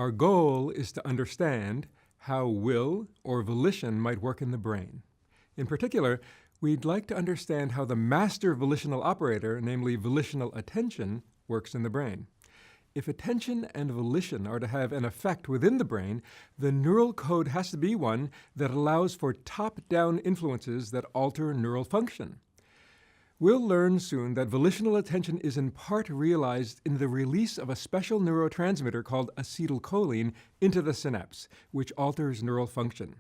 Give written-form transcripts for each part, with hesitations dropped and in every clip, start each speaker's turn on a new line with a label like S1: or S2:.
S1: Our goal is to understand how will or volition might work in the brain. In particular, we'd like to understand how the master volitional operator, namely volitional attention, works in the brain. If attention and volition are to have an effect within the brain, the neural code has to be one that allows for top-down influences that alter neural function. We'll learn soon that volitional attention is in part realized in the release of a special neurotransmitter called acetylcholine into the synapse, which alters neural function.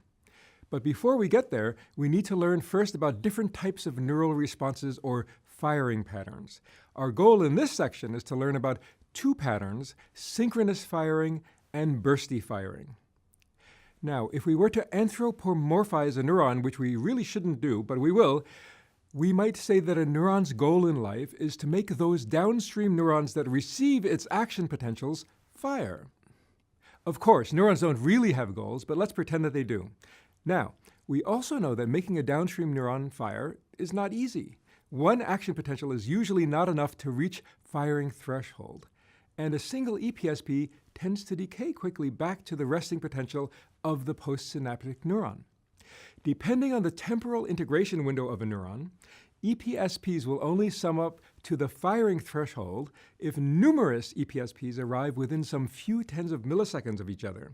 S1: But before we get there, we need to learn first about different types of neural responses or firing patterns. Our goal in this section is to learn about two patterns, synchronous firing and bursty firing. Now, if we were to anthropomorphize a neuron, which we really shouldn't do, but we will, we might say that a neuron's goal in life is to make those downstream neurons that receive its action potentials fire. Of course, neurons don't really have goals, but let's pretend that they do. Now, we also know that making a downstream neuron fire is not easy. One action potential is usually not enough to reach firing threshold, and a single EPSP tends to decay quickly back to the resting potential of the postsynaptic neuron. Depending on the temporal integration window of a neuron, EPSPs will only sum up to the firing threshold if numerous EPSPs arrive within some few tens of milliseconds of each other.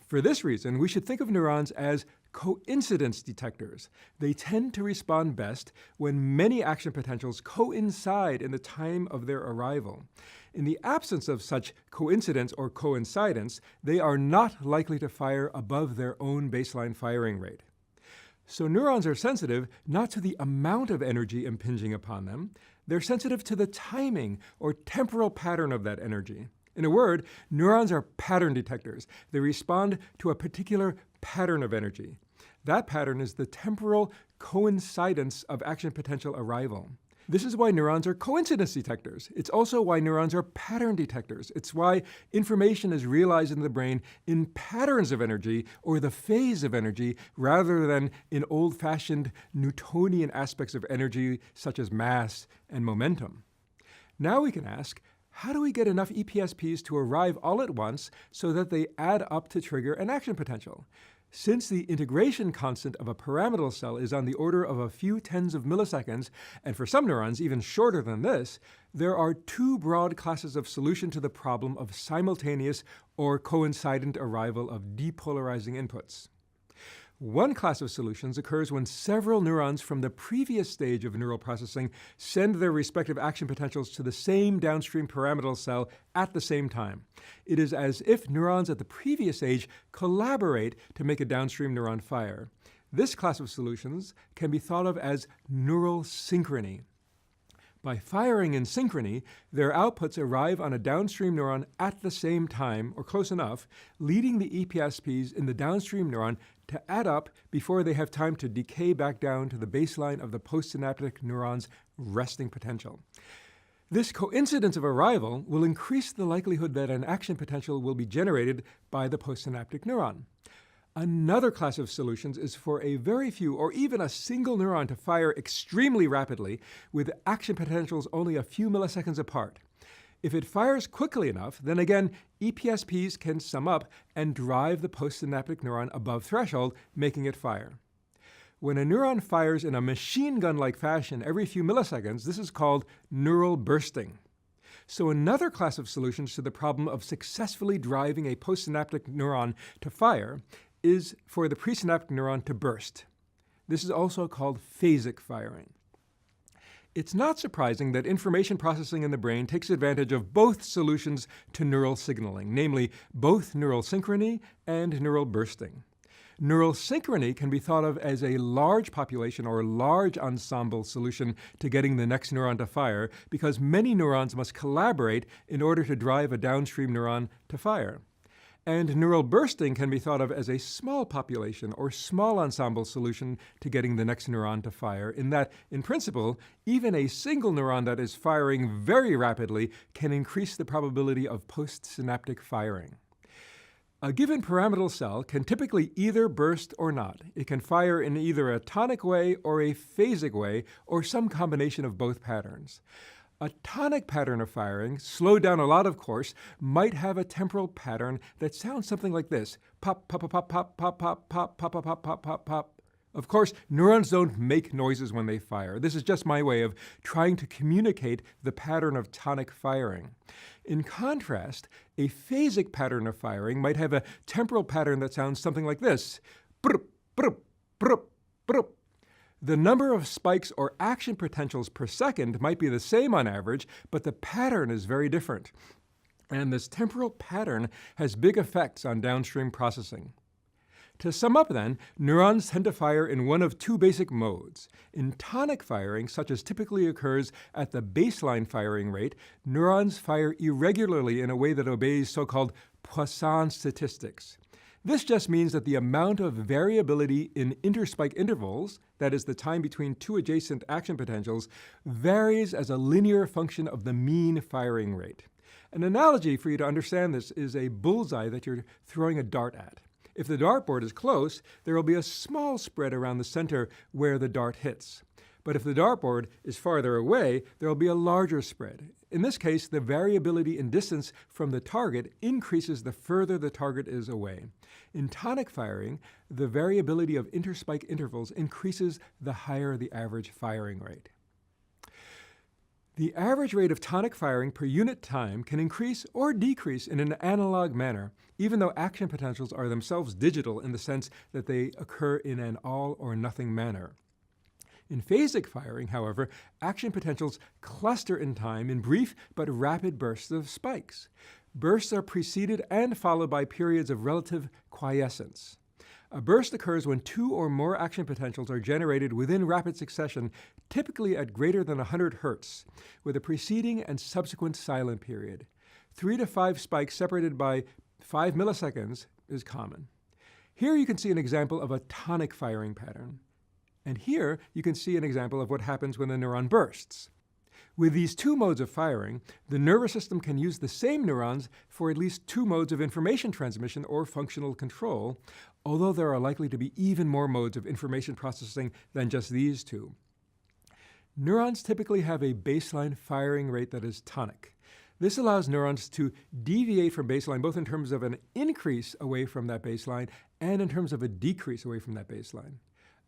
S1: For this reason, we should think of neurons as coincidence detectors. They tend to respond best when many action potentials coincide in the time of their arrival. In the absence of such coincidence or coincidence, they are not likely to fire above their own baseline firing rate. So neurons are sensitive not to the amount of energy impinging upon them, they're sensitive to the timing or temporal pattern of that energy. In a word, neurons are pattern detectors. They respond to a particular pattern of energy. That pattern is the temporal coincidence of action potential arrival. This is why neurons are coincidence detectors. It's also why neurons are pattern detectors. It's why information is realized in the brain in patterns of energy or the phase of energy rather than in old-fashioned Newtonian aspects of energy such as mass and momentum. Now we can ask, how do we get enough EPSPs to arrive all at once so that they add up to trigger an action potential? Since the integration constant of a pyramidal cell is on the order of a few tens of milliseconds, and for some neurons even shorter than this, there are two broad classes of solution to the problem of simultaneous or coincident arrival of depolarizing inputs. One class of solutions occurs when several neurons from the previous stage of neural processing send their respective action potentials to the same downstream pyramidal cell at the same time. It is as if neurons at the previous stage collaborate to make a downstream neuron fire. This class of solutions can be thought of as neural synchrony. By firing in synchrony, their outputs arrive on a downstream neuron at the same time, or close enough, leading the EPSPs in the downstream neuron to add up before they have time to decay back down to the baseline of the postsynaptic neuron's resting potential. This coincidence of arrival will increase the likelihood that an action potential will be generated by the postsynaptic neuron. Another class of solutions is for a very few or even a single neuron to fire extremely rapidly with action potentials only a few milliseconds apart. If it fires quickly enough, then again, EPSPs can sum up and drive the postsynaptic neuron above threshold, making it fire. When a neuron fires in a machine gun-like fashion every few milliseconds, this is called neural bursting. So another class of solutions to the problem of successfully driving a postsynaptic neuron to fire is for the presynaptic neuron to burst. This is also called phasic firing. It's not surprising that information processing in the brain takes advantage of both solutions to neural signaling, namely both neural synchrony and neural bursting. Neural synchrony can be thought of as a large population or large ensemble solution to getting the next neuron to fire because many neurons must collaborate in order to drive a downstream neuron to fire. And neural bursting can be thought of as a small population or small ensemble solution to getting the next neuron to fire, in that, in principle, even a single neuron that is firing very rapidly can increase the probability of postsynaptic firing. A given pyramidal cell can typically either burst or not. It can fire in either a tonic way or a phasic way, or some combination of both patterns. A tonic pattern of firing, slowed down a lot of course, might have a temporal pattern that sounds something like this. Pop, pop, pop, pop, pop, pop, pop, pop, pop, pop, pop, pop, pop. Of course, neurons don't make noises when they fire. This is just my way of trying to communicate the pattern of tonic firing. In contrast, a phasic pattern of firing might have a temporal pattern that sounds something like this. Brup, brup, brup, brup. The number of spikes or action potentials per second might be the same on average, but the pattern is very different. And this temporal pattern has big effects on downstream processing. To sum up then, neurons tend to fire in one of two basic modes. In tonic firing, such as typically occurs at the baseline firing rate, neurons fire irregularly in a way that obeys so-called Poisson statistics. This just means that the amount of variability in interspike intervals, that is the time between two adjacent action potentials, varies as a linear function of the mean firing rate. An analogy for you to understand this is a bullseye that you're throwing a dart at. If the dartboard is close, there will be a small spread around the center where the dart hits. But if the dartboard is farther away, there will be a larger spread. In this case, the variability in distance from the target increases the further the target is away. In tonic firing, the variability of interspike intervals increases the higher the average firing rate. The average rate of tonic firing per unit time can increase or decrease in an analog manner, even though action potentials are themselves digital in the sense that they occur in an all or nothing manner. In phasic firing, however, action potentials cluster in time in brief but rapid bursts of spikes. Bursts are preceded and followed by periods of relative quiescence. A burst occurs when two or more action potentials are generated within rapid succession, typically at greater than 100 Hertz, with a preceding and subsequent silent period. 3 to 5 spikes separated by 5 milliseconds is common. Here you can see an example of a tonic firing pattern. And here you can see an example of what happens when the neuron bursts. With these two modes of firing, the nervous system can use the same neurons for at least two modes of information transmission or functional control, although there are likely to be even more modes of information processing than just these two. Neurons typically have a baseline firing rate that is tonic. This allows neurons to deviate from baseline both in terms of an increase away from that baseline and in terms of a decrease away from that baseline.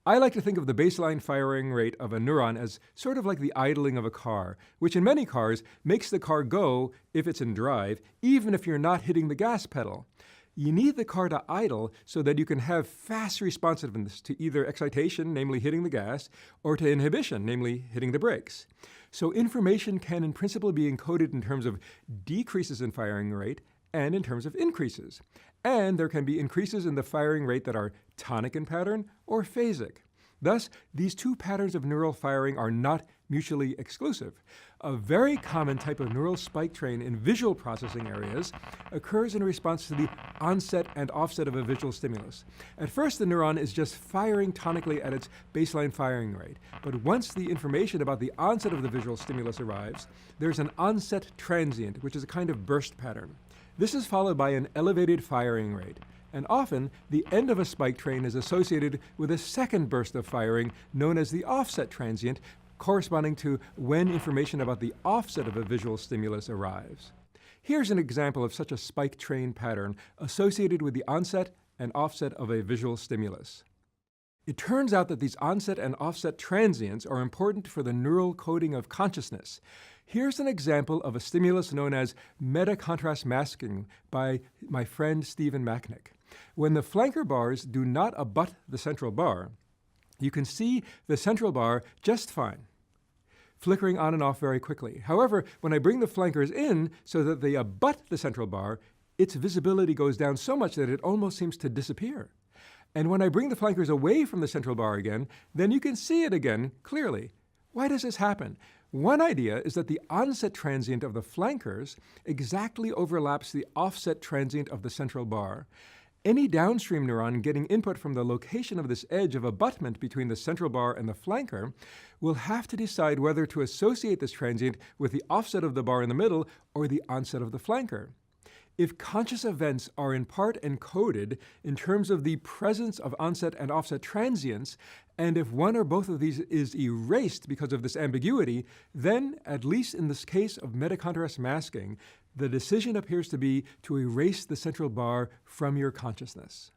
S1: I like to think of the baseline firing rate of a neuron as sort of like the idling of a car, which in many cars makes the car go if it's in drive, even if you're not hitting the gas pedal. You need the car to idle so that you can have fast responsiveness to either excitation, namely hitting the gas, or to inhibition, namely hitting the brakes. So information can in principle be encoded in terms of decreases in firing rate and in terms of increases. And there can be increases in the firing rate that are tonic in pattern or phasic. Thus, these two patterns of neural firing are not mutually exclusive. A very common type of neural spike train in visual processing areas occurs in response to the onset and offset of a visual stimulus. At first, the neuron is just firing tonically at its baseline firing rate. But once the information about the onset of the visual stimulus arrives, there's an onset transient, which is a kind of burst pattern. This is followed by an elevated firing rate. And often, the end of a spike train is associated with a second burst of firing known as the offset transient, corresponding to when information about the offset of a visual stimulus arrives. Here's an example of such a spike train pattern associated with the onset and offset of a visual stimulus. It turns out that these onset and offset transients are important for the neural coding of consciousness. Here's an example of a stimulus known as meta-contrast masking by my friend Stephen Macknick. When the flanker bars do not abut the central bar, you can see the central bar just fine, flickering on and off very quickly. However, when I bring the flankers in so that they abut the central bar, its visibility goes down so much that it almost seems to disappear. And when I bring the flankers away from the central bar again, then you can see it again clearly. Why does this happen? One idea is that the onset transient of the flankers exactly overlaps the offset transient of the central bar. Any downstream neuron getting input from the location of this edge of abutment between the central bar and the flanker will have to decide whether to associate this transient with the offset of the bar in the middle or the onset of the flanker. If conscious events are in part encoded in terms of the presence of onset and offset transients, and if one or both of these is erased because of this ambiguity, then, at least in this case of metacontrast masking, the decision appears to be to erase the central bar from your consciousness.